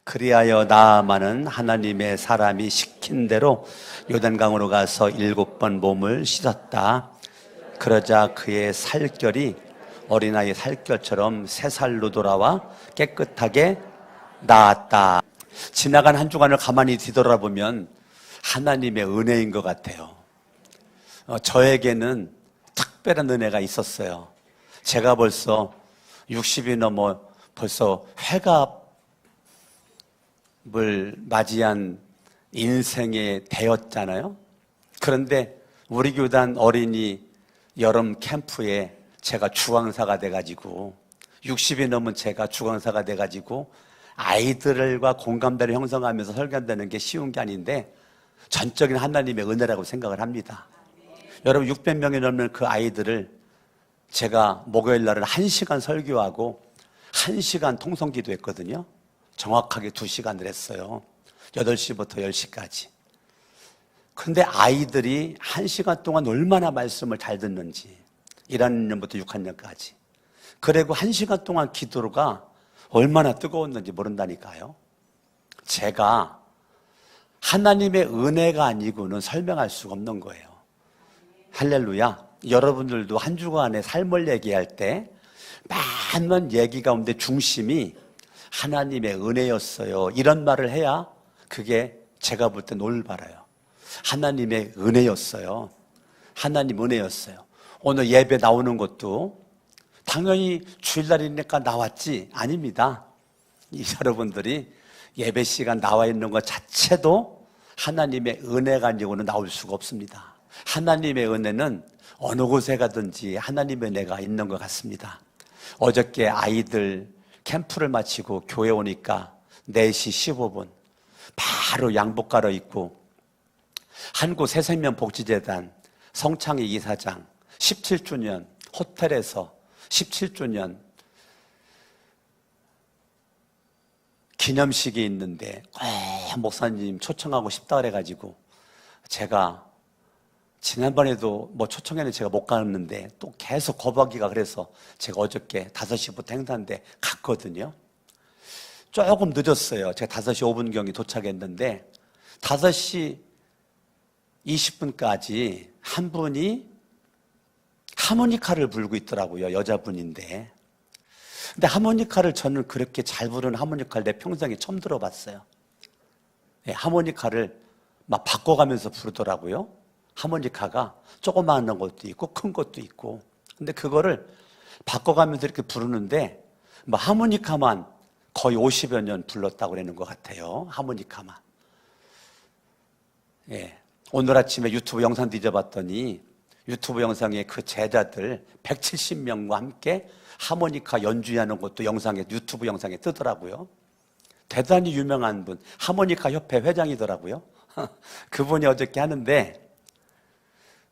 그리하여 나아만은 하나님의 사람이 시킨 대로 요단강으로 가서 7번 몸을 씻었다. 그러자 그의 살결이 어린아이 살결처럼 새 살로 돌아와 깨끗하게 나았다. 지나간 한 주간을 가만히 뒤돌아보면 하나님의 은혜인 것 같아요. 저에게는 특별한 은혜가 있었어요. 제가 벌써 60이 넘어 벌써 회갑을 맞이한 인생에 되었잖아요. 그런데 우리 교단 어린이 여름 캠프에 제가 주강사가 돼가지고 60이 넘은 제가 주강사가 돼가지고 아이들과 공감대를 형성하면서 설교한다는 게 쉬운 게 아닌데 전적인 하나님의 은혜라고 생각을 합니다. 여러분 600명이 넘는 그 아이들을 제가 목요일 날은 1시간 설교하고 1시간 통성기도 했거든요. 정확하게 2시간을 했어요. 8시부터 10시까지. 근데 아이들이 1시간 동안 얼마나 말씀을 잘 듣는지 1학년부터 6학년까지. 그리고 1시간 동안 기도가 얼마나 뜨거웠는지 모른다니까요. 제가 하나님의 은혜가 아니고는 설명할 수가 없는 거예요. 할렐루야. 여러분들도 한 주간의 삶을 얘기할 때 많은 얘기 가운데 중심이 하나님의 은혜였어요. 이런 말을 해야 그게 제가 볼 땐 올바라요. 하나님의 은혜였어요. 하나님 은혜였어요. 오늘 예배 나오는 것도 당연히 주일날이니까 나왔지 아닙니다. 여러분들이 예배 시간 나와 있는 것 자체도 하나님의 은혜가 아니고는 나올 수가 없습니다. 하나님의 은혜는 어느 곳에 가든지 하나님의 은혜가 있는 것 같습니다. 어저께 아이들 캠프를 마치고 교회 오니까 4시 15분 바로 양복 갈아입고 한국새생명복지재단 성창희 이사장 17주년 호텔에서 17주년 기념식이 있는데 목사님 초청하고 싶다 그래가지고 제가 지난번에도 초청에는 제가 못 갔는데 또 계속 거부하기가 그래서 제가 어저께 5시부터 행사인데 갔거든요. 조금 늦었어요. 제가 5시 5분경에 도착했는데 5시 20분까지 한 분이 하모니카를 불고 있더라고요. 여자분인데. 근데 하모니카를 저는 그렇게 잘 부르는 하모니카를 내 평생에 처음 들어봤어요. 네, 하모니카를 막 바꿔가면서 부르더라고요. 하모니카가 조그마한 것도 있고 큰 것도 있고. 근데 그거를 바꿔가면서 이렇게 부르는데 하모니카만 거의 50여 년 불렀다고 그러는 것 같아요. 하모니카만. 예. 오늘 아침에 유튜브 영상 뒤져봤더니 유튜브 영상에 그 제자들 170명과 함께 하모니카 연주하는 것도 유튜브 영상에 뜨더라고요. 대단히 유명한 분, 하모니카 협회 회장이더라고요. 그분이 어저께 하는데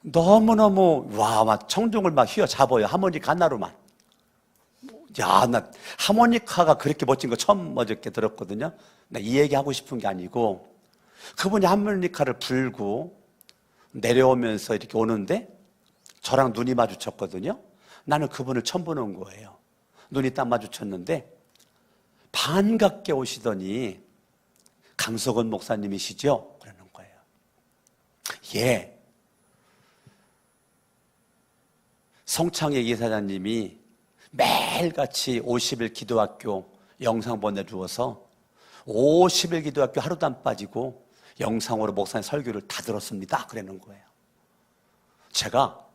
너무너무 막 청중을 막 휘어잡아요. 하모니카 하나로만. 야, 나 하모니카가 그렇게 멋진 거 처음 어저께 들었거든요. 나 이 얘기 하고 싶은 게 아니고 그분이 하모니카를 불고 내려오면서 이렇게 오는데 저랑 눈이 마주쳤거든요. 나는 그분을 처음 보는 거예요. 눈이 딱 마주쳤는데 반갑게 오시더니 강석원 목사님이시죠? 그러는 거예요. 예. 성창의 이사장님이 매일같이 50일 기도학교 영상 보내주어서 50일 기도학교 하루도 안 빠지고 영상으로 목사님 설교를 다 들었습니다. 그러는 거예요. 제가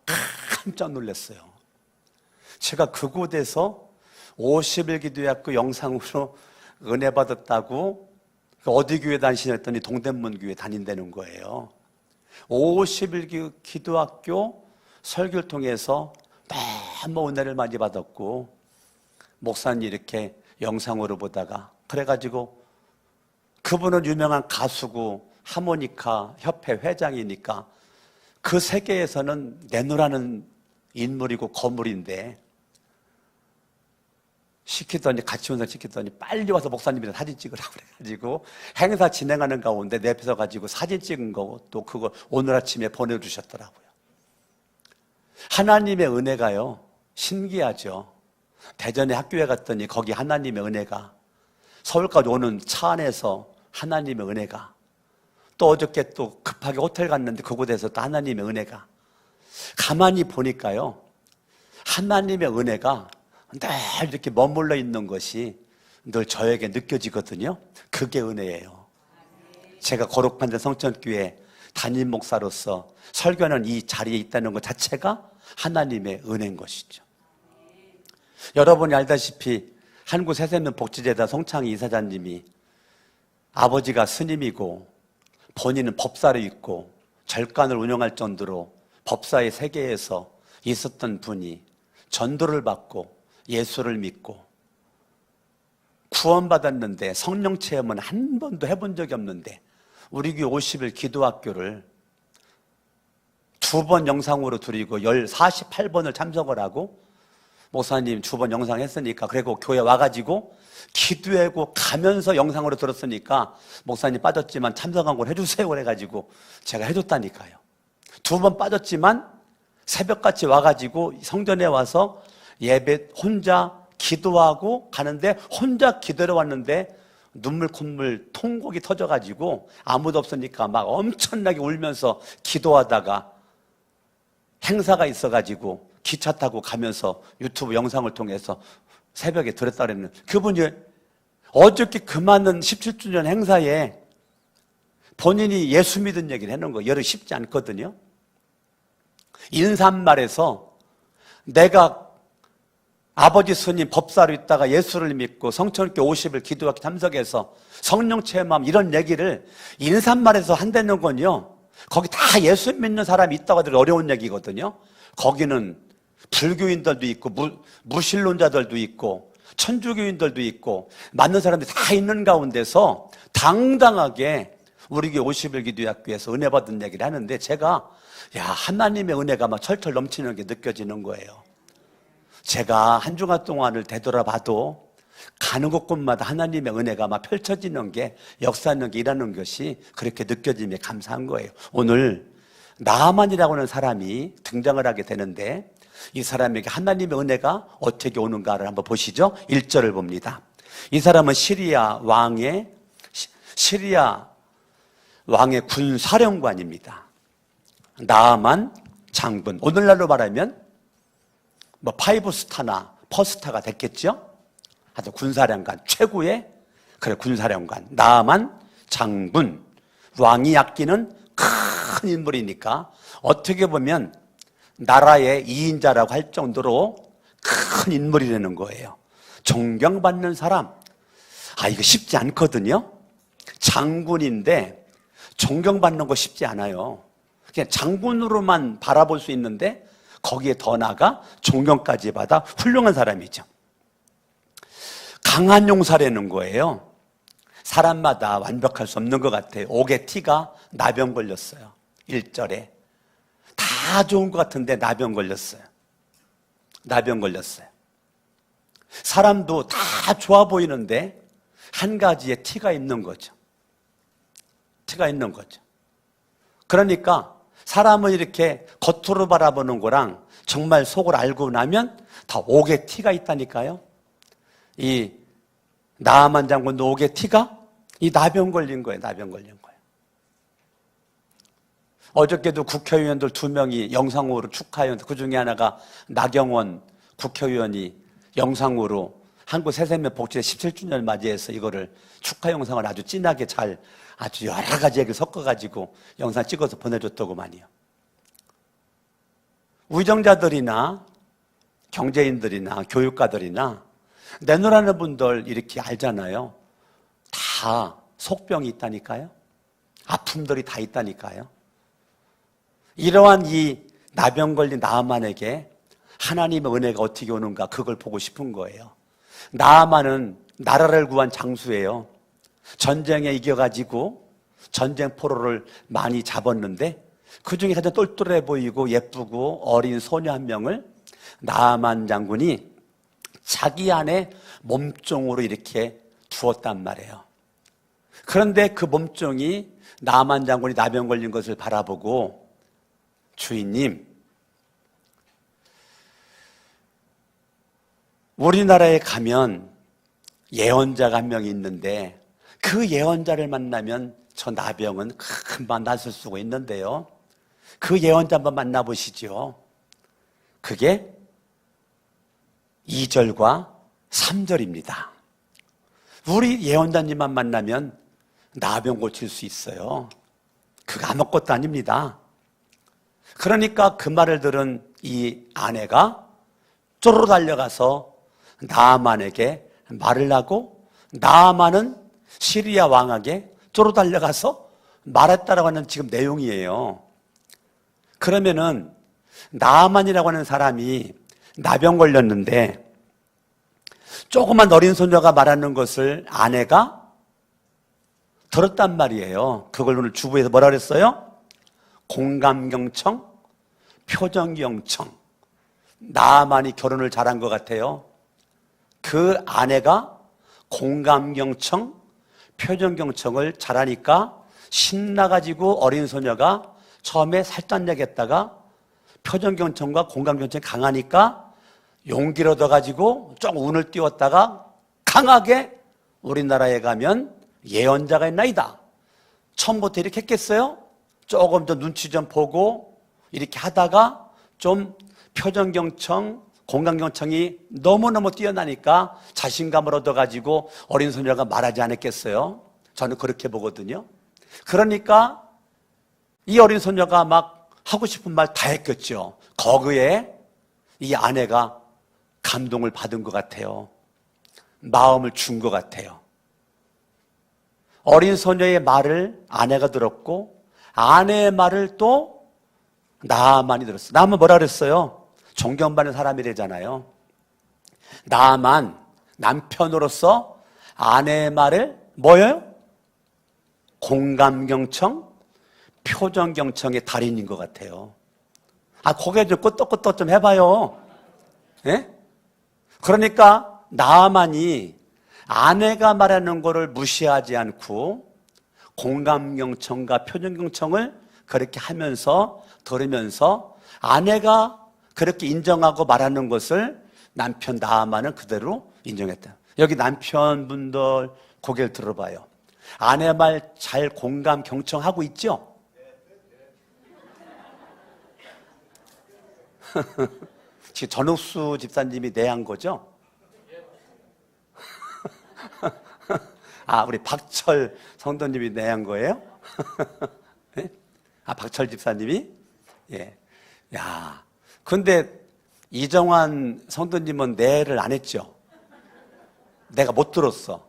깜짝 놀랐어요. 제가 그곳에서 50일 기도학교 영상으로 은혜 받았다고 어디 교회 다니시냐 했더니 동대문 교회 다닌다는 거예요. 50일 기도학교 설교를 통해서 너무 은혜를 많이 받았고 목사님 이렇게 영상으로 보다가 그래가지고 그분은 유명한 가수고 하모니카 협회 회장이니까 그 세계에서는 내노라는 인물이고 거물인데 같이 운전 시키더니 빨리 와서 목사님이랑 사진 찍으라고 그래가지고 행사 진행하는 가운데 내 앞에서 가지고 사진 찍은 거고 또 그걸 오늘 아침에 보내주셨더라고요. 하나님의 은혜가요 신기하죠. 대전에 학교에 갔더니 거기 하나님의 은혜가 서울까지 오는 차 안에서 하나님의 은혜가, 또 어저께 또 급하게 호텔 갔는데 그곳에서 또 하나님의 은혜가, 가만히 보니까요, 하나님의 은혜가 늘 이렇게 머물러 있는 것이 늘 저에게 느껴지거든요. 그게 은혜예요. 제가 거룩한 성천교회 담임 목사로서 설교하는 이 자리에 있다는 것 자체가 하나님의 은혜인 것이죠. 여러분이 알다시피 한국 새세면 복지재단 송창희 이사장님이 아버지가 스님이고 본인은 법사로 있고 절간을 운영할 정도로 법사의 세계에서 있었던 분이 전도를 받고 예수를 믿고 구원받았는데 성령 체험은 한 번도 해본 적이 없는데 우리 교회 50일 기도학교를 2번 영상으로 드리고 48번을 참석을 하고 목사님 2번 영상 했으니까 그리고 교회 와가지고 기도하고 가면서 영상으로 들었으니까 목사님 빠졌지만 참석한 걸 해주세요 그래가지고 제가 해줬다니까요. 2번 빠졌지만 새벽같이 와가지고 성전에 와서 예배 혼자 기도하고 가는데 혼자 기도를 왔는데 눈물 콧물 통곡이 터져가지고 아무도 없으니까 막 엄청나게 울면서 기도하다가 행사가 있어가지고 기차 타고 가면서 유튜브 영상을 통해서 새벽에 들었다 그랬는데 그분이 어저께 그 많은 17주년 행사에 본인이 예수 믿은 얘기를 해놓은 거 여러 쉽지 않거든요. 인사말에서 내가 아버지 스님 법사로 있다가 예수를 믿고 성천교 50일 기도학교 참석해서 성령 체험함 이런 얘기를 인사말에서 한다는 건요, 거기 다 예수 믿는 사람이 있다고 하더라도 어려운 얘기거든요. 거기는 불교인들도 있고 무신론자들도 있고 천주교인들도 있고 맞는 사람들이 다 있는 가운데서 당당하게 우리 교회 50일 기도학교에서 은혜 받은 얘기를 하는데 제가 하나님의 은혜가 막 철철 넘치는 게 느껴지는 거예요. 제가 한 주간 동안을 되돌아봐도 가는 곳곳마다 하나님의 은혜가 막 펼쳐지는 게, 역사하는 게, 일하는 것이 그렇게 느껴지며 감사한 거예요. 오늘 나아만이라고 하는 사람이 등장을 하게 되는데 이 사람에게 하나님의 은혜가 어떻게 오는가를 한번 보시죠. 1절을 봅니다. 이 사람은 시리아 왕의 군사령관입니다. 나아만 장군, 오늘날로 말하면 뭐 5스타나 퍼스타가 됐겠죠. 하여튼 군사령관, 최고의 군사령관 나아만 장군, 왕이 아끼는 큰 인물이니까 어떻게 보면 나라의 2인자라고 할 정도로 큰 인물이라는 거예요. 존경받는 사람, 이거 쉽지 않거든요. 장군인데 존경받는 거 쉽지 않아요. 그냥 장군으로만 바라볼 수 있는데 거기에 더 나아가 존경까지 받아 훌륭한 사람이죠. 강한 용사라는 거예요. 사람마다 완벽할 수 없는 것 같아요. 옥에 티가 나병 걸렸어요. 1절에 다 좋은 것 같은데 나병 걸렸어요. 사람도 다 좋아 보이는데 한 가지의 티가 있는 거죠. 그러니까 사람을 이렇게 겉으로 바라보는 거랑 정말 속을 알고 나면 다 옥에 티가 있다니까요. 이 나아만 장군도 옥에 티가 이 나병 걸린 거예요. 어저께도 국회의원들 2명이 영상으로 축하했는데 그 중에 하나가 나경원 국회의원이 영상으로 한국 새세면 복지회 17주년을 맞이해서 이거를 축하 영상을 아주 진하게 잘 아주 여러 가지 얘기를 섞어가지고 영상 찍어서 보내줬더구만요. 위정자들이나 경제인들이나 교육가들이나 내노라는 분들 이렇게 알잖아요. 다 속병이 있다니까요. 아픔들이 다 있다니까요. 이러한 이 나병 걸린 나아만에게 하나님의 은혜가 어떻게 오는가, 그걸 보고 싶은 거예요. 나아만은 나라를 구한 장수예요. 전쟁에 이겨가지고 전쟁 포로를 많이 잡았는데 그 중에 가장 똘똘해 보이고 예쁘고 어린 소녀 한 명을 나아만 장군이 자기 안에 몸종으로 이렇게 두었단 말이에요. 그런데 그 몸종이 나아만 장군이 나병 걸린 것을 바라보고, 주인님, 우리나라에 가면 예언자가 한 명이 있는데 그 예언자를 만나면 저 나병은 금방 낫을 수가 있는데요. 그 예언자 한번 만나보시죠. 그게 2절과 3절입니다. 우리 예언자님만 만나면 나병 고칠 수 있어요. 그거 아무것도 아닙니다. 그러니까 그 말을 들은 이 아내가 쪼르르 달려가서 나아만에게 말을 하고 나아만은 시리아 왕에게 쪼르르 달려가서 말했다라고 하는 지금 내용이에요. 그러면은 나아만이라고 하는 사람이 나병 걸렸는데 조그만 어린 소녀가 말하는 것을 아내가 들었단 말이에요. 그걸 오늘 주부에서 뭐라 그랬어요? 공감경청, 표정경청. 나아만이 결혼을 잘한 것 같아요. 그 아내가 공감경청, 표정경청을 잘하니까 신나가지고 어린 소녀가 처음에 살짝내겠다가 표정경청과 공감경청이 강하니까 용기를 얻어가지고 좀 운을 띄웠다가 강하게 우리나라에 가면 예언자가 있나이다. 처음부터 이렇게 했겠어요? 조금 더 눈치 좀 보고 이렇게 하다가 좀 표정경청, 공감경청이 너무너무 뛰어나니까 자신감을 얻어가지고 어린 소녀가 말하지 않았겠어요? 저는 그렇게 보거든요. 그러니까 이 어린 소녀가 막 하고 싶은 말 다 했겠죠. 거기에 이 아내가 감동을 받은 것 같아요. 마음을 준 것 같아요. 어린 소녀의 말을 아내가 들었고 아내의 말을 또 나아만이 들었어요. 나아만 뭐라 그랬어요? 존경받는 사람이래잖아요. 나아만 남편으로서 아내의 말을 뭐예요? 공감경청, 표정경청의 달인인 것 같아요. 고개 좀 끄덕끄덕 좀 해봐요. 예? 그러니까 나아만이 아내가 말하는 것을 무시하지 않고 공감경청과 표정경청을 그렇게 하면서 들으면서 아내가 그렇게 인정하고 말하는 것을 남편 나아만은 그대로 인정했다. 여기 남편분들 고개를 들어봐요. 아내 말 잘 공감 경청하고 있죠? 지금 전옥수 집사님이 내한 거죠? 우리 박철 성도님이 내한 거예요? 네? 박철 집사님이? 예. 야, 근데 이정환 성도님은 내를 안 했죠? 내가 못 들었어.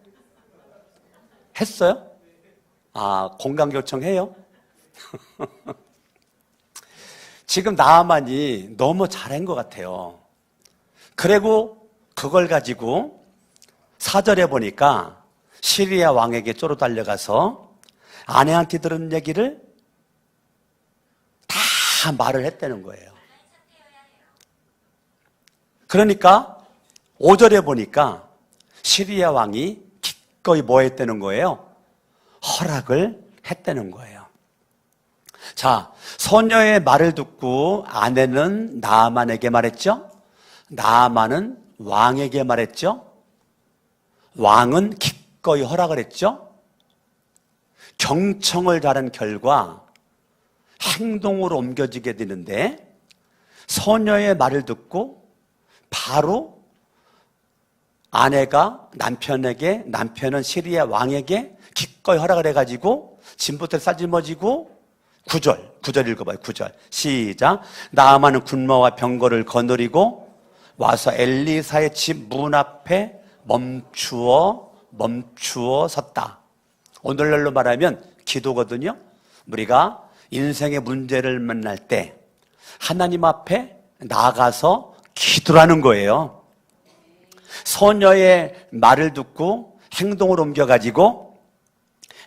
했어요? 공감경청 해요? 지금 나아만이 너무 잘한 것 같아요. 그리고 그걸 가지고 4절에 보니까 시리아 왕에게 쪼로 달려가서 아내한테 들은 얘기를 다 말을 했다는 거예요. 그러니까 5절에 보니까 시리아 왕이 기꺼이 뭐 했다는 거예요? 허락을 했다는 거예요. 자, 소녀의 말을 듣고 아내는 나아만에게 말했죠? 나아만은 왕에게 말했죠? 왕은 기꺼이 허락을 했죠? 경청을 잘한 결과 행동으로 옮겨지게 되는데 소녀의 말을 듣고 바로 아내가 남편은 시리아 왕에게 기꺼이 허락을 해가지고 진보태를 싸질머지고 9절 읽어봐요. 9절 시작. 나아만은 군마와 병거를 거느리고 와서 엘리사의 집 문 앞에 멈추어 섰다. 오늘날로 말하면 기도거든요. 우리가 인생의 문제를 만날 때 하나님 앞에 나가서 기도하는 거예요. 소녀의 말을 듣고 행동을 옮겨가지고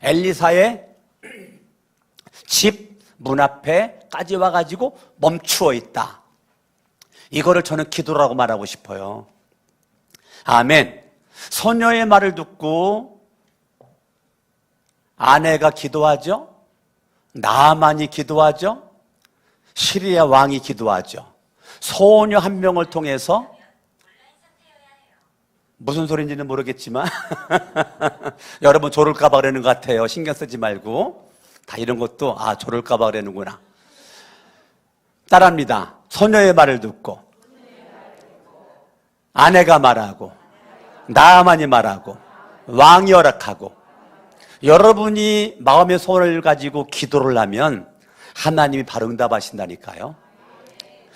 엘리사의 집 문 앞에까지 와가지고 멈추어 있다. 이거를 저는 기도라고 말하고 싶어요. 아멘. 소녀의 말을 듣고 아내가 기도하죠. 나아만이 기도하죠. 시리아 왕이 기도하죠. 소녀 한 명을 통해서 무슨 소리인지는 모르겠지만 여러분 조를까봐 그러는 것 같아요. 신경 쓰지 말고. 다 이런 것도 조를까봐 그러는구나. 따라합니다. 소녀의 말을 듣고 아내가 말하고 나아만이 말하고 왕이 허락하고. 여러분이 마음의 소원을 가지고 기도를 하면 하나님이 바로 응답하신다니까요.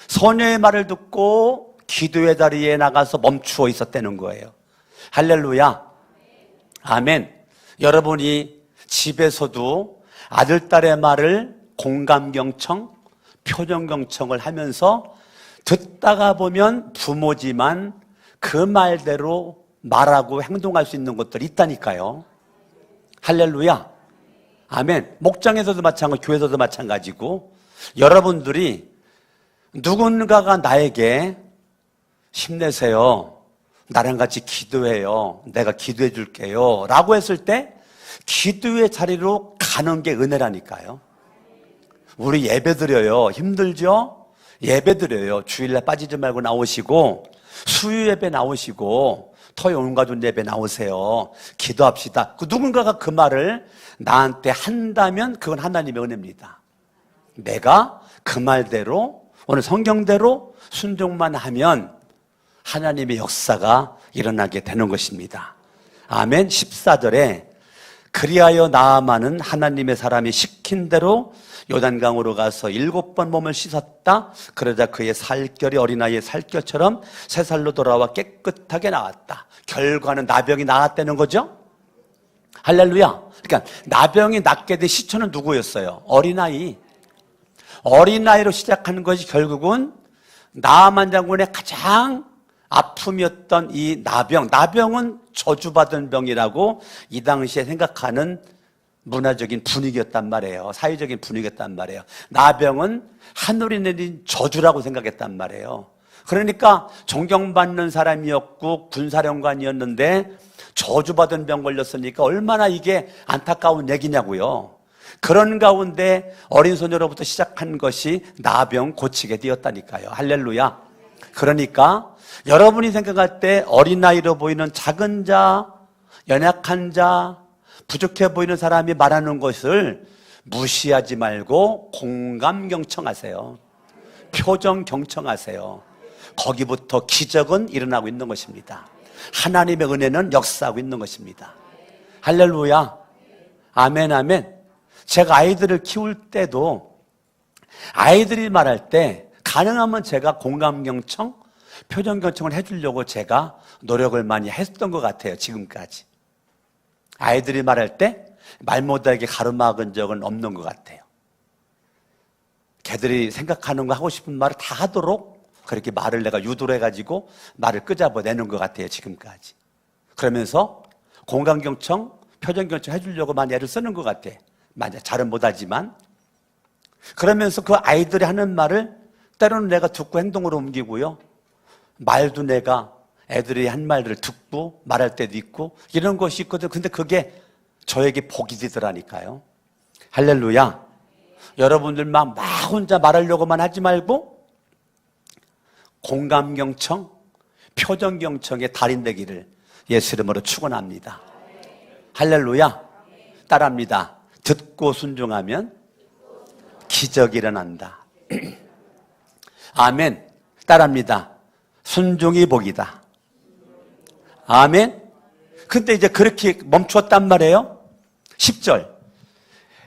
소녀의 말을 듣고 기도의 자리에 나가서 멈추어 있었다는 거예요. 할렐루야. 아멘. 여러분이 집에서도 아들, 딸의 말을 공감경청, 표정경청을 하면서 듣다가 보면 부모지만 그 말대로 말하고 행동할 수 있는 것들이 있다니까요. 할렐루야. 아멘. 목장에서도 마찬가지고 교회에서도 마찬가지고 여러분들이 누군가가 나에게 힘내세요, 나랑 같이 기도해요, 내가 기도해 줄게요 라고 했을 때 기도의 자리로 가는 게 은혜라니까요. 우리 예배 드려요. 힘들죠? 예배 드려요. 주일날 빠지지 말고 나오시고 수요 예배 나오시고 토요일 온가족 예배 나오세요. 기도합시다. 누군가가 그 말을 나한테 한다면 그건 하나님의 은혜입니다. 내가 그 말대로 오늘 성경대로 순종만 하면 하나님의 역사가 일어나게 되는 것입니다. 아멘. 14절에 그리하여 나아만은 하나님의 사람이 시킨 대로 요단강으로 가서 7번 몸을 씻었다. 그러자 그의 살결이 어린아이의 살결처럼 새 살로 돌아와 깨끗하게 나왔다. 결과는 나병이 나았다는 거죠. 할렐루야. 그러니까 나병이 낫게 된 시초는 누구였어요? 어린아이. 어린아이로 시작하는 것이 결국은 나아만 장군의 가장 아픔이었던 이 나병. 나병은 저주받은 병이라고 이 당시에 생각하는 문화적인 분위기였단 말이에요. 사회적인 분위기였단 말이에요. 나병은 하늘이 내린 저주라고 생각했단 말이에요. 그러니까 존경받는 사람이었고 군사령관이었는데 저주받은 병 걸렸으니까 얼마나 이게 안타까운 얘기냐고요. 그런 가운데 어린 소녀로부터 시작한 것이 나병 고치게 되었다니까요. 할렐루야. 그러니까 여러분이 생각할 때 어린아이로 보이는 작은 자, 연약한 자, 부족해 보이는 사람이 말하는 것을 무시하지 말고 공감경청하세요. 표정경청하세요. 거기부터 기적은 일어나고 있는 것입니다. 하나님의 은혜는 역사하고 있는 것입니다. 할렐루야. 아멘, 아멘. 제가 아이들을 키울 때도 아이들이 말할 때 가능하면 제가 공감경청, 표정경청을 해주려고 제가 노력을 많이 했던 것 같아요. 지금까지. 아이들이 말할 때 말 못하게 가로막은 적은 없는 것 같아요. 걔들이 생각하는 거 하고 싶은 말을 다 하도록 그렇게 말을 내가 유도를 해가지고 말을 끄잡아내는 것 같아요. 지금까지. 그러면서 공감경청, 표정경청 해주려고 많이 애를 쓰는 것 같아. 만약 잘은 못하지만. 그러면서 그 아이들이 하는 말을 때로는 내가 듣고 행동으로 옮기고요. 말도 내가 애들이 한 말들을 듣고 말할 때도 있고 이런 것이 있거든요. 근데 그게 저에게 복이 되더라니까요. 할렐루야. 여러분들만 막 혼자 말하려고만 하지 말고 공감경청, 표정경청의 달인 되기를 예수 이름으로 축원합니다. 할렐루야. 따라합니다. 듣고 순종하면 기적이 일어난다. 아멘. 따라합니다. 순종이 복이다. 아멘. 근데 이제 그렇게 멈췄단 말이에요. 10절.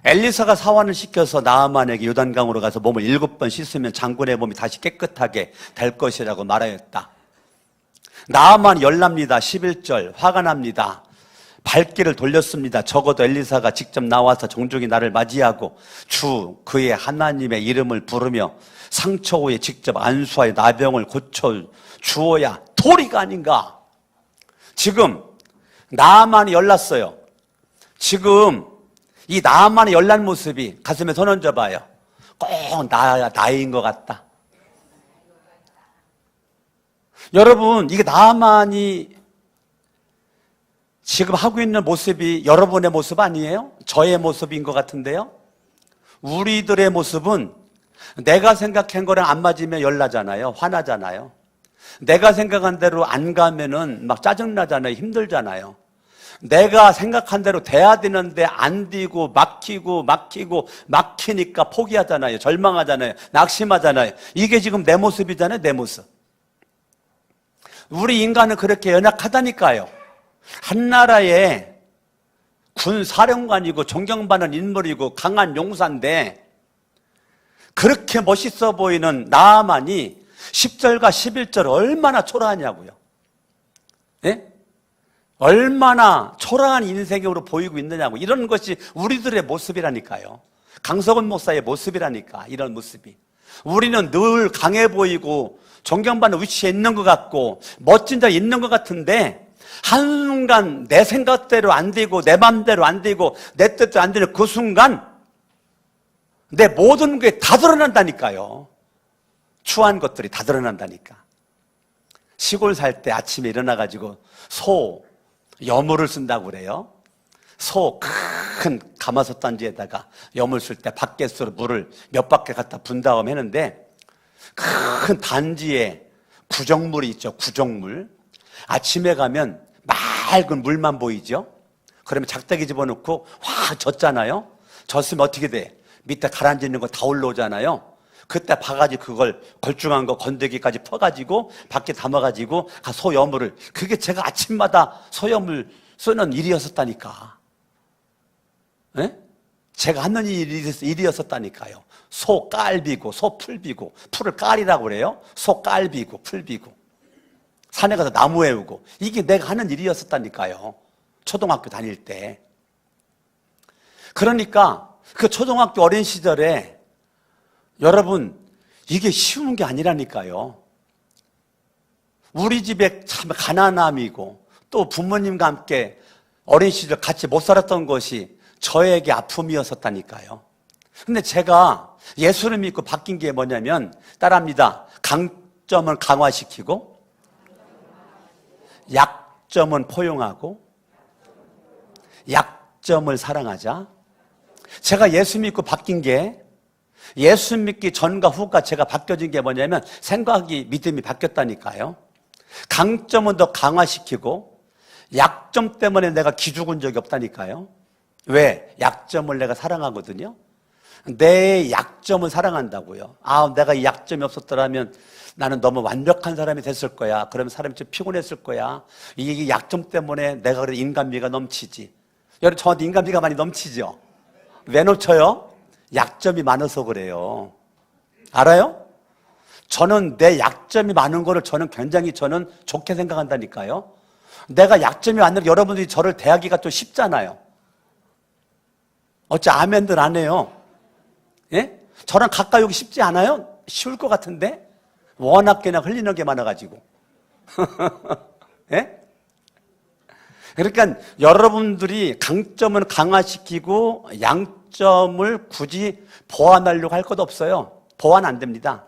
엘리사가 사환을 시켜서 나아만에게 요단강으로 가서 몸을 7번 씻으면 장군의 몸이 다시 깨끗하게 될 것이라고 말하였다. 나아만 열납니다. 11절. 화가 납니다. 발길을 돌렸습니다. 적어도 엘리사가 직접 나와서 종족이 나를 맞이하고 주 그의 하나님의 이름을 부르며 상처 후에 직접 안수하여 나병을 고쳐 주어야 도리가 아닌가. 지금 나아만이 열났어요. 지금 이 나아만의 열난 모습이 가슴에 손 얹어봐요. 꼭 나인 것 같다. 여러분, 이게 나아만이 지금 하고 있는 모습이 여러분의 모습 아니에요? 저의 모습인 것 같은데요? 우리들의 모습은 내가 생각한 거랑 안 맞으면 열나잖아요. 화나잖아요. 내가 생각한 대로 안 가면은 막 짜증나잖아요. 힘들잖아요. 내가 생각한 대로 돼야 되는데 안 되고 막히니까 포기하잖아요. 절망하잖아요. 낙심하잖아요. 이게 지금 내 모습이잖아요. 내 모습. 우리 인간은 그렇게 연약하다니까요. 한 나라의 군 사령관이고 존경받는 인물이고 강한 용사인데 그렇게 멋있어 보이는 나아만이 10절과 11절 얼마나 초라하냐고요. 예? 얼마나 초라한 인생으로 보이고 있느냐고. 이런 것이 우리들의 모습이라니까요. 강석원 목사의 모습이라니까. 이런 모습이. 우리는 늘 강해 보이고 존경받는 위치에 있는 것 같고 멋진 자리에 있는 것 같은데 한순간 내 생각대로 안 되고 내 맘대로 안 되고 내 뜻대로 안 되는 그 순간 내 모든 게 다 드러난다니까요. 추한 것들이 다 드러난다니까. 시골 살 때 아침에 일어나가지고 소 여물을 쓴다고 그래요. 소 큰 가마솥 단지에다가 여물 쓸 때 밖에서 물을 몇 바퀴 갖다 분 다음 했는데 큰 단지에 구정물이 있죠. 구정물. 아침에 가면 맑은 물만 보이죠. 그러면 작대기 집어넣고 확 젖잖아요. 젖으면 어떻게 돼? 밑에 가라앉아 있는 거 다 올라오잖아요. 그때 바가지 그걸 걸쭉한 거 건더기까지 퍼가지고 밖에 담아가지고 소여물을, 그게 제가 아침마다 소여물 쓰는 일이었었다니까. 예? 제가 하는 일이었었다니까요. 소 깔비고 소 풀비고, 풀을 깔이라고 그래요. 소 깔비고 풀비고 산에 가서 나무 해우고, 이게 내가 하는 일이었었다니까요. 초등학교 다닐 때. 그러니까 그 초등학교 어린 시절에 여러분, 이게 쉬운 게 아니라니까요. 우리 집에 참 가난함이고 또 부모님과 함께 어린 시절 같이 못 살았던 것이 저에게 아픔이었었다니까요. 근데 제가 예수를 믿고 바뀐 게 뭐냐면, 따라합니다. 강점을 강화시키고 약점은 포용하고 약점을 사랑하자. 제가 예수 믿고 바뀐 게, 예수 믿기 전과 후가 제가 바뀌어진 게 뭐냐면 생각이, 믿음이 바뀌었다니까요. 강점은 더 강화시키고 약점 때문에 내가 기죽은 적이 없다니까요. 왜? 약점을 내가 사랑하거든요. 내 약점을 사랑한다고요. 아, 내가 이 약점이 없었더라면 나는 너무 완벽한 사람이 됐을 거야. 그러면 사람이 좀 피곤했을 거야. 이 약점 때문에 내가 그래 인간미가 넘치지. 여러분, 저한테 인간미가 많이 넘치죠? 왜 넘쳐요? 약점이 많아서 그래요. 알아요? 저는 내 약점이 많은 거를 굉장히 좋게 생각한다니까요. 내가 약점이 많은, 여러분들이 저를 대하기가 또 쉽잖아요. 어째 아멘들 안 해요? 예? 저랑 가까이 오기 쉽지 않아요? 쉬울 것 같은데? 워낙 그냥 흘리는 게 많아가지고. 예? 그러니까 여러분들이 강점을 강화시키고 양점을 굳이 보완하려고 할 것 없어요. 보완 안 됩니다.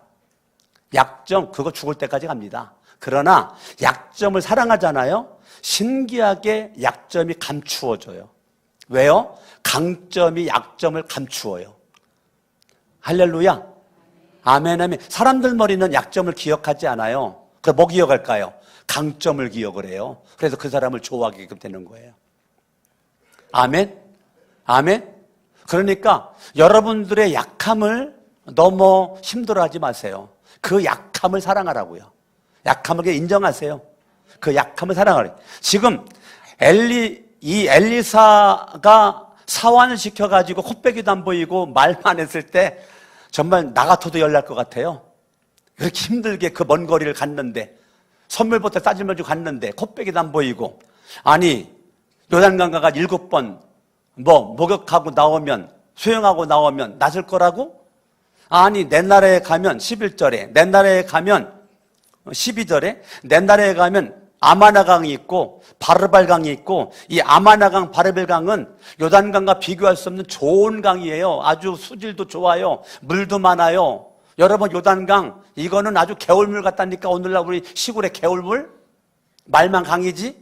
약점, 그거 죽을 때까지 갑니다. 그러나 약점을 사랑하잖아요. 신기하게 약점이 감추어져요. 왜요? 강점이 약점을 감추어요. 할렐루야. 아멘, 아멘. 사람들 머리는 약점을 기억하지 않아요. 그럼 뭐 기억할까요? 강점을 기억을 해요. 그래서 그 사람을 좋아하게끔 되는 거예요. 아멘? 아멘? 그러니까 여러분들의 약함을 너무 힘들어하지 마세요. 그 약함을 사랑하라고요. 약함을 인정하세요. 그 약함을 사랑하래요. 지금 이 엘리사가 사환을 시켜가지고 코빼기도 안 보이고 말만 했을 때 정말 나 같아도 열날 것 같아요. 그렇게 힘들게 그 먼 거리를 갔는데, 선물부터 따지면 주고 갔는데 코빼기도 안 보이고, 아니 요단강 가가 7번 목욕하고 나오면, 수영하고 나오면 낫을 거라고? 아니 내 나라에 가면 11절에, 내 나라에 가면 12절에, 내 나라에 가면 아마나강이 있고 바르발강이 있고, 이 아마나강 바르발강은 요단강과 비교할 수 없는 좋은 강이에요. 아주 수질도 좋아요. 물도 많아요. 여러분, 요단강 이거는 아주 개울물 같다니까. 오늘날 우리 시골의 개울물? 말만 강이지?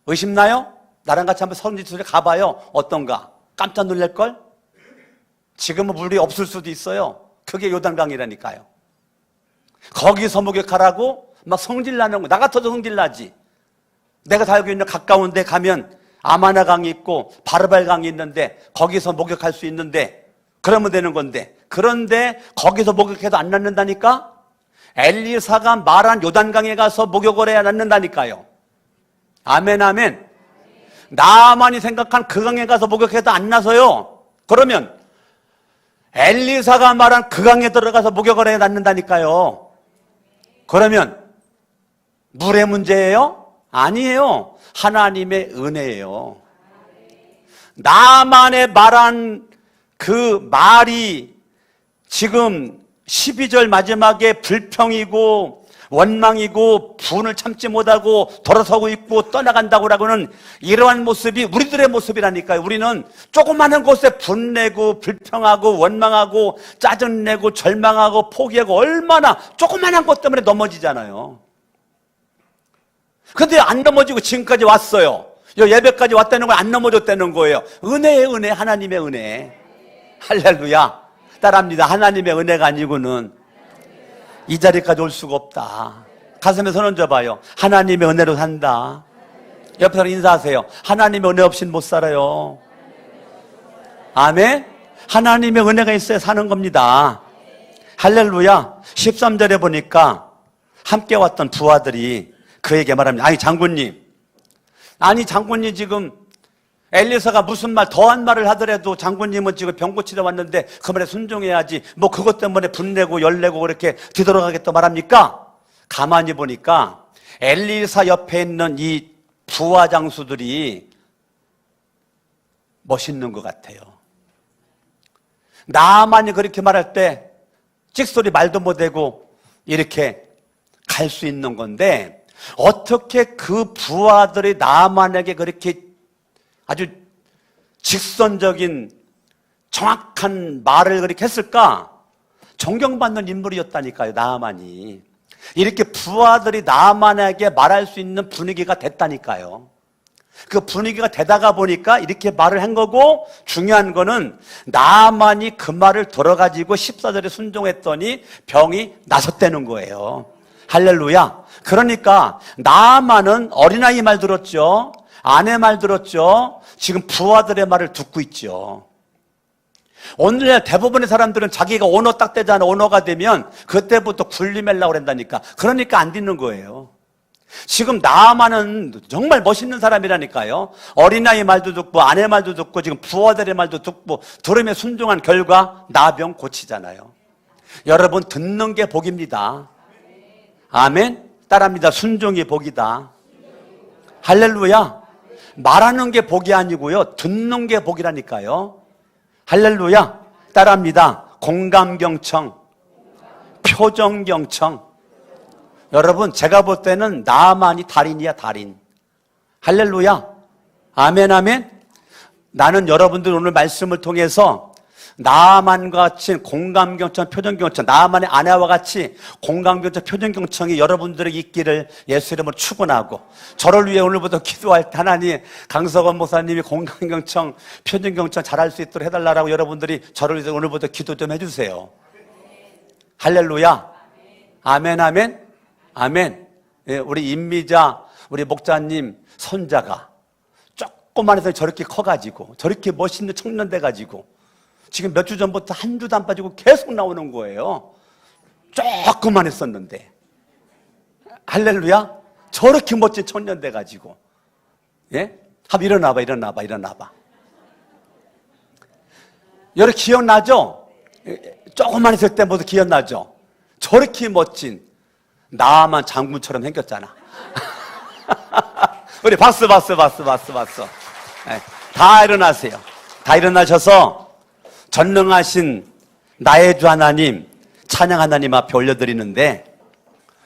의심나요? 나랑 같이 한번 성지순례 가봐요. 어떤가? 깜짝 놀랄걸? 지금은 물이 없을 수도 있어요. 그게 요단강이라니까요. 거기서 목욕하라고 막 성질나는 거. 나 같아도 성질나지. 내가 살고 있는 가까운 데 가면 아마나강이 있고 바르발강이 있는데 거기서 목욕할 수 있는데 그러면 되는 건데, 그런데 거기서 목욕해도 안 낫는다니까? 엘리사가 말한 요단강에 가서 목욕을 해야 낫는다니까요. 아멘, 아멘. 나만이 생각한 그 강에 가서 목욕해도 안 나서요. 그러면 엘리사가 말한 그 강에 들어가서 목욕을 해야 낫는다니까요. 그러면 물의 문제예요? 아니에요. 하나님의 은혜예요. 나만의 말한 그 말이 지금 12절 마지막에 불평이고 원망이고 분을 참지 못하고 돌아서고 있고 떠나간다고 하고는 이러한 모습이 우리들의 모습이라니까요. 우리는 조그마한 것에 분내고 불평하고 원망하고 짜증내고 절망하고 포기하고 얼마나 조그마한 것 때문에 넘어지잖아요. 근데 안 넘어지고 지금까지 왔어요. 예배까지 왔다는 건 안 넘어졌다는 거예요. 은혜의 은혜, 하나님의 은혜. 할렐루야. 따라합니다. 하나님의 은혜가 아니고는 이 자리까지 올 수가 없다. 가슴에 손 얹어봐요. 하나님의 은혜로 산다. 옆에 사람 인사하세요. 하나님의 은혜 없이는 못 살아요. 아멘. 하나님의 은혜가 있어야 사는 겁니다. 할렐루야. 13절에 보니까 함께 왔던 부하들이 그에게 말합니다. 아니 장군님 지금 엘리사가 무슨 말 더한 말을 하더라도 장군님은 지금 병 고치러 왔는데 그 말에 순종해야지 뭐 그것 때문에 분내고 열내고 그렇게 뒤돌아가겠다 말합니까? 가만히 보니까 엘리사 옆에 있는 이 부하 장수들이 멋있는 것 같아요. 나만이 그렇게 말할 때 찍소리 말도 못하고 이렇게 갈 수 있는 건데 어떻게 그 부하들이 나만에게 그렇게 아주 직선적인 정확한 말을 그렇게 했을까? 존경받는 인물이었다니까요. 나만이 이렇게 부하들이 나만에게 말할 수 있는 분위기가 됐다니까요. 그 분위기가 되다가 보니까 이렇게 말을 한 거고, 중요한 거는 나만이 그 말을 들어가지고 14절에 순종했더니 병이 나섰다는 거예요. 할렐루야. 그러니까 나만은 어린아이 말 들었죠. 아내 말 들었죠. 지금 부하들의 말을 듣고 있죠. 오늘날 대부분의 사람들은 자기가 언어 딱 되잖아. 언어가 되면 그때부터 굴리멜라고 그런다니까. 그러니까 안 듣는 거예요. 지금 나만은 정말 멋있는 사람이라니까요. 어린아이 말도 듣고 아내 말도 듣고 지금 부하들의 말도 듣고 들으며 순종한 결과 나병 고치잖아요. 여러분, 듣는 게 복입니다. 아멘. 따라합니다. 순종이 복이다. 할렐루야. 말하는 게 복이 아니고요, 듣는 게 복이라니까요. 할렐루야. 따라합니다. 공감경청, 표정경청. 여러분, 제가 볼 때는 나만이 달인이야, 달인. 할렐루야. 아멘, 아멘. 나는 여러분들 오늘 말씀을 통해서 나만과 같이 공감경청, 표정경청, 나만의 아내와 같이 공감경청, 표정경청이 여러분들에게 있기를 예수 이름으로 축원하고, 저를 위해 오늘부터 기도할 때 하나님, 강석원 목사님이 공감경청, 표정경청 잘할 수 있도록 해달라고 여러분들이 저를 위해 오늘부터 기도 좀 해주세요. 할렐루야. 아멘, 아멘, 아멘. 예, 우리 임미자, 우리 목자님 손자가 조그만 해서 저렇게 커가지고 저렇게 멋있는 청년 돼가지고 지금 몇 주 전부터 한 주도 안 빠지고 계속 나오는 거예요. 조금만 했었는데. 할렐루야. 저렇게 멋진 청년 돼가지고. 예? 한번 일어나봐. 여러분 기억나죠? 조금만 했을 때 모두 기억나죠? 저렇게 멋진 나만 장군처럼 생겼잖아. 우리 박수. 네, 다 일어나세요. 다 일어나셔서 전능하신 나의 주 하나님, 찬양 하나님 앞에 올려드리는데,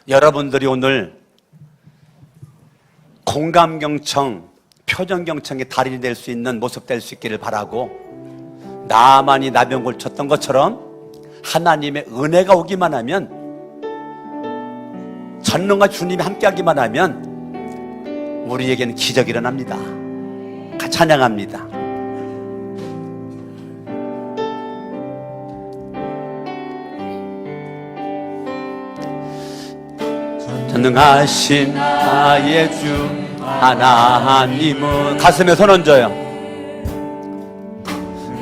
여러분들이 오늘 공감경청, 표정경청의 달인이 될 수 있는 모습 될 수 있기를 바라고, 나만이 나병 고쳤던 것처럼 하나님의 은혜가 오기만 하면, 전능한 주님이 함께하기만 하면 우리에게는 기적이 일어납니다. 찬양합니다. 전능하신 나의 주 하나님은 가슴에 손 얹어요.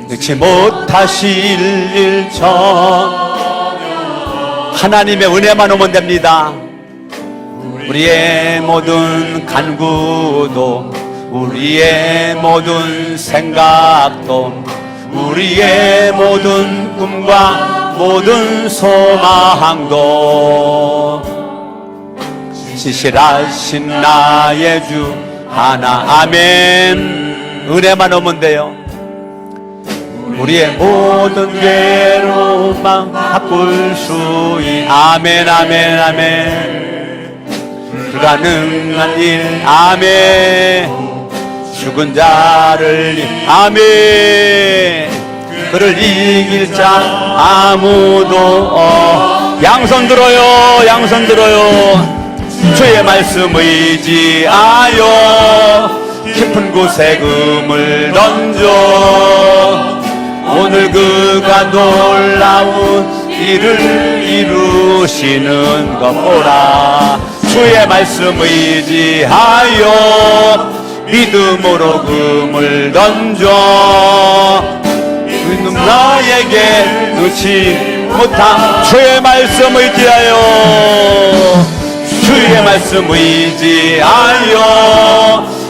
능치 못하실 일 하나님의 은혜만 오면 됩니다. 우리의 모든 간구도, 우리의 모든 생각도, 우리의 모든 꿈과 모든 소망도 신실하신 나의 주 하나. 아멘. 은혜만 오면 돼요. 우리의 모든 괴로움만 바꿀 수 있는. 아멘 아멘 아멘. 불가능한 일. 아멘. 죽은 자를. 아멘. 그를 이길 자 아무도 양손 들어요. 양손 들어요. 주의 말씀 의지하여 깊은 곳에 금을 던져 오늘 그가 놀라운 일을 이루시는 것 보라. 주의 말씀 의지하여 믿음으로 금을 던져 믿음 나에게 놓지 못한. 주의 말씀 의지하여, 주의 말씀 의지하여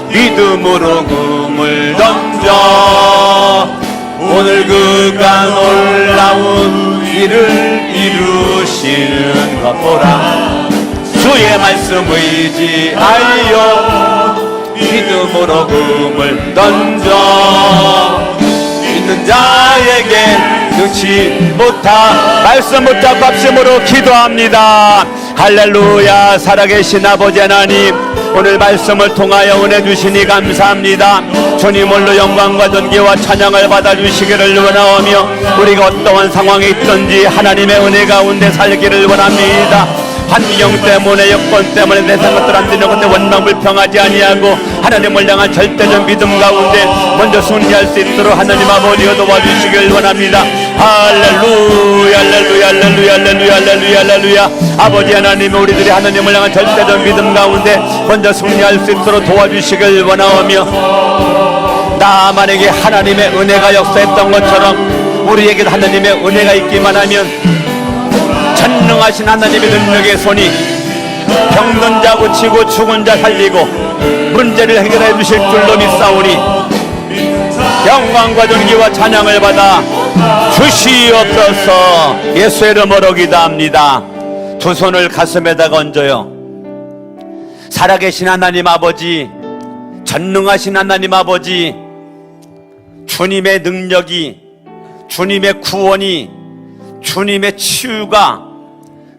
믿음으로 금을 던져 오늘 그가 놀라운 일을 이루시는 것 보라. 주의 말씀 의지하여 믿음으로 금을 던져 믿는 자에게 능치 못한 말씀 붙잡고 합심으로 기도합니다. 할렐루야. 살아계신 아버지 하나님, 오늘 말씀을 통하여 은혜 주시니 감사합니다. 주님 홀로 영광과 존귀와 찬양을 받아주시기를 원하오며 우리가 어떠한 상황에 있든지 하나님의 은혜 가운데 살기를 원합니다. 환경 때문에, 여건 때문에 내 생각들 안 되는 건데 원망 불평하지 아니하고 하나님을 향한 절대적 믿음 가운데 먼저 승리할 수 있도록 하나님 아버지가 도와주시길 원합니다. 할렐루야 할렐루야 할렐루야 할렐루야 할렐루야 할렐루야. 아버지 하나님, 우리들이 하나님을 향한 절대적 믿음 가운데 먼저 승리할 수 있도록 도와주시길 원하오며 나만에게 하나님의 은혜가 역사했던 것처럼 우리에게도 하나님의 은혜가 있기만 하면 전능하신 하나님의 능력의 손이 병든 자 고치고 죽은 자 살리고 문제를 해결해 주실 줄로 믿사오니 영광과 존귀와 찬양을 받아 주시옵소서. 예수의 이름으로 기도합니다. 두 손을 가슴에다가 얹어요. 살아계신 하나님 아버지, 전능하신 하나님 아버지, 주님의 능력이, 주님의 구원이, 주님의 치유가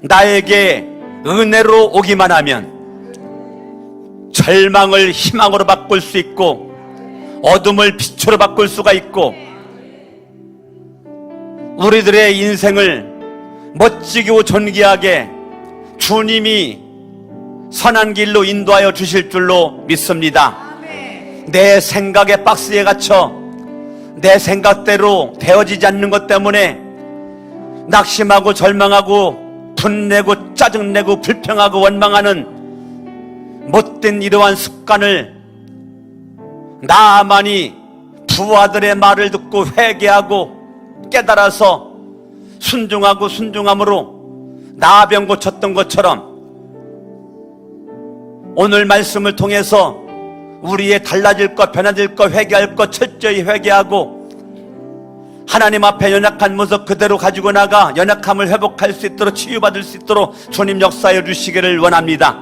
나에게 은혜로 오기만 하면 절망을 희망으로 바꿀 수 있고 어둠을 빛으로 바꿀 수가 있고 우리들의 인생을 멋지고 존귀하게 주님이 선한 길로 인도하여 주실 줄로 믿습니다. 내 생각의 박스에 갇혀 내 생각대로 되어지지 않는 것 때문에 낙심하고 절망하고 분내고 짜증내고 불평하고 원망하는 못된 이러한 습관을 나만이 부하들의 말을 듣고 회개하고 깨달아서 순종하고 순종함으로 나병 고쳤던 것처럼 오늘 말씀을 통해서 우리의 달라질 것, 변화될 것, 회개할 것 철저히 회개하고 하나님 앞에 연약한 모습 그대로 가지고 나가 연약함을 회복할 수 있도록 치유받을 수 있도록 주님 역사해 주시기를 원합니다.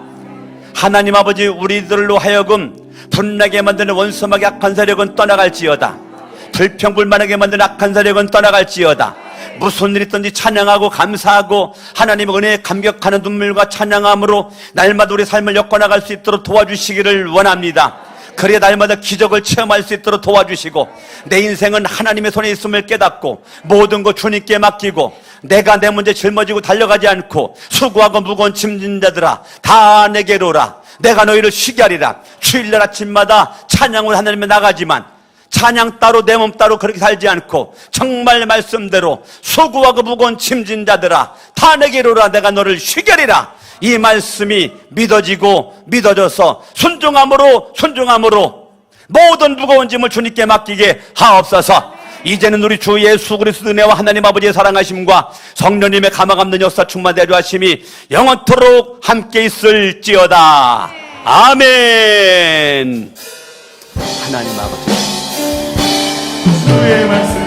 하나님 아버지, 우리들로 하여금 분나게 만드는 원수막의 악한 세력은 떠나갈지어다. 불평불만하게 만드는 악한 세력은 떠나갈지어다. 무슨 일 있든지 찬양하고 감사하고 하나님의 은혜에 감격하는 눈물과 찬양함으로 날마다 우리 삶을 엮어나갈 수 있도록 도와주시기를 원합니다. 그래야 날마다 기적을 체험할 수 있도록 도와주시고 내 인생은 하나님의 손에 있음을 깨닫고 모든 것 주님께 맡기고 내가 내 문제 짊어지고 달려가지 않고 수고하고 무거운 짐진 자들아 다 내게로 오라. 내가 너희를 쉬게 하리라. 주일날 아침마다 찬양을 하나님에 나가지만 찬양 따로 내 몸 따로 그렇게 살지 않고 정말 말씀대로 수고하고 무거운 짐진 자들아 다 내게로 오라. 내가 너를 쉬게 하리라. 이 말씀이 믿어져서 순종함으로 모든 무거운 짐을 주님께 맡기게 하옵소서. 이제는 우리 주 예수 그리스도 은혜와 하나님 아버지의 사랑하심과 성령님의 감화감는 역사 충만 대조하심이 영원토록 함께 있을지어다. 아멘. 하나님 아버지, 주의 말씀